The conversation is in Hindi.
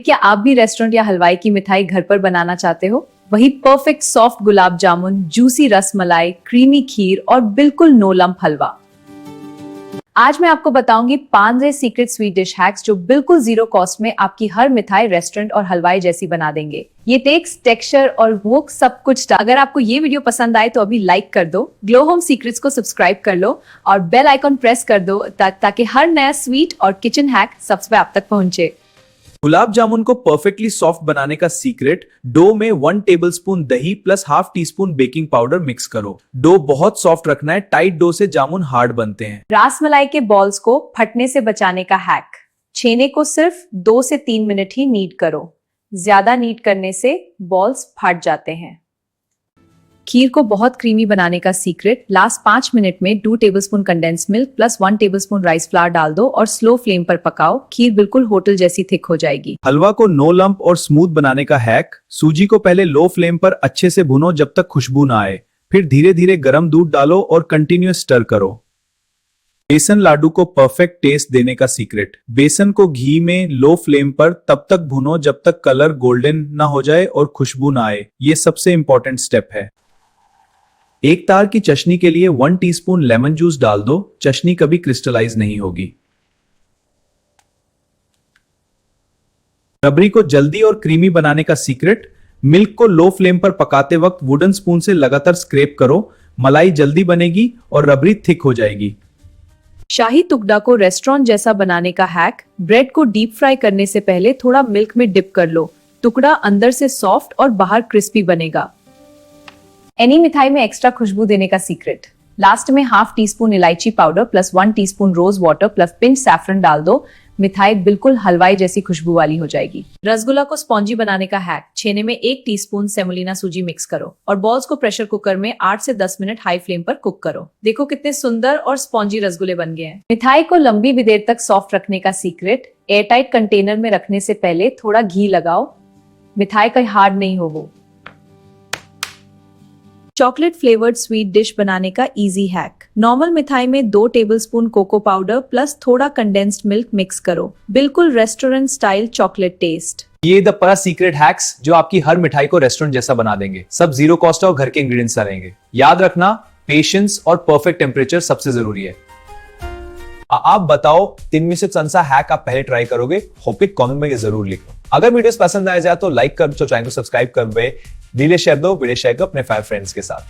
क्या आप भी रेस्टोरेंट या हलवाई की मिठाई घर पर बनाना चाहते हो? वही perfect soft gulab jamun, juicy rasmalai, creamy खीर और बिल्कुल नो लंप हलवा। आज मैं आपको बताऊंगी 5 सीक्रेट स्वीट डिश हैक्स जो बिल्कुल जीरो कॉस्ट में आपकी हर मिठाई रेस्टोरेंट और हलवाई जैसी बना देंगे। ये टेस्ट, टेक्सचर और वो सब कुछ। अगर आपको ये वीडियो पसंद आए तो अभी लाइक कर दो, ग्लो होम सीक्रेट्स को सब्सक्राइब कर लो और बेल आइकॉन प्रेस कर दो ताकि हर नया स्वीट और किचन हैक सबसे आप तक पहुंचे। गुलाब जामुन को परफेक्टली सॉफ्ट बनाने का सीक्रेट, डो में 1 टेबलस्पून दही plus ½ teaspoon baking powder mix करो। डो बहुत सॉफ्ट रखना है, टाइट डो से जामुन हार्ड बनते हैं। रासमलाई के बॉल्स को फटने से बचाने का हैक, छेने को सिर्फ 2 से 3 मिनट ही नीड करो, ज्यादा नीड करने से बॉल्स फट जाते हैं। खीर को बहुत क्रीमी बनाने का सीक्रेट, लास्ट 5 मिनट में 2 tablespoon condense milk plus 1 tablespoon rice flour डाल दो और स्लो फ्लेम पर पकाओ। खीर बिल्कुल होटल जैसी थिक हो जाएगी। हलवा को नो लंप और स्मूथ बनाने का हैक, सूजी को पहले लो फ्लेम पर अच्छे से भुनो जब तक खुशबू ना आए, फिर धीरे धीरे गर्म दूध डालो और कंटिन्यूअस स्टर करो। बेसन लाडू को परफेक्ट टेस्ट देने का सीक्रेट, बेसन को घी में लो फ्लेम पर तब तक भुनो जब तक कलर गोल्डन ना हो जाए और खुशबू ना आए। ये सबसे इंपॉर्टेंट स्टेप है। एक तार की चाशनी के लिए 1 टीस्पून लेमन जूस डाल दो, चाशनी कभी क्रिस्टलाइज नहीं होगी। रबड़ी को जल्दी और क्रीमी बनाने का सीक्रेट, मिल्क को लो फ्लेम पर पकाते वक्त वुडन स्पून से लगातार स्क्रैप करो, मलाई जल्दी बनेगी और रबड़ी थिक हो जाएगी। शाही टुकड़ा को रेस्टोरेंट जैसा बनाने का हैक, ब्रेड को डीप फ्राई करने से पहले थोड़ा मिल्क में डिप कर लो, टुकड़ा अंदर से सॉफ्ट और बाहर क्रिस्पी बनेगा। एनी मिठाई में एक्स्ट्रा खुशबू देने का सीक्रेट, लास्ट में ½ टीस्पून इलायची powder plus 1 teaspoon rose water plus pinch saffron डाल दो, मिठाई बिल्कुल हलवाई जैसी खुशबू वाली हो जाएगी। रसगुल्ला को स्पॉन्जी बनाने का हैक, छेने में 1 टीस्पून सेमोलिना सूजी मिक्स करो और बॉल्स को प्रेशर कुकर में 8 से 10 मिनट हाई फ्लेम पर कुक करो। देखो कितने सुंदर और स्पॉन्जी रसगुल्ले बन गए हैं। मिठाई को लंबी भी देर तक सॉफ्ट रखने का सीक्रेट, एयरटाइट कंटेनर में रखने से पहले थोड़ा घी लगाओ, मिठाई कहीं हार्ड नहीं हो। वो चॉकलेट फ्लेवर्ड स्वीट डिश बनाने का इजी हैक, नॉर्मल मिठाई में 2 टेबलस्पून कोको पाउडर प्लस थोड़ा कंडेंस्ड मिल्क मिक्स करो, बिल्कुल रेस्टोरेंट स्टाइल चॉकलेट टेस्ट। ये द 15 सीक्रेट हैक्स जो आपकी हर मिठाई को रेस्टोरेंट जैसा बना देंगे। सब जीरो कॉस्ट और घर के इंग्रेडिएंट्स रहेंगे। याद रखना, पेशेंस और परफेक्ट टेम्परेचर सबसे जरूरी है। आप बताओ, 3 में से कौन सा हैक आप पहले ट्राई करोगे? होप इट कमेंट में जरूर लिखो। अगर वीडियोस पसंद आए जाए तो लाइक कर दो, चैनल को सब्सक्राइब कर दो, वीडियो शेयर करो अपने 5 फ्रेंड्स के साथ।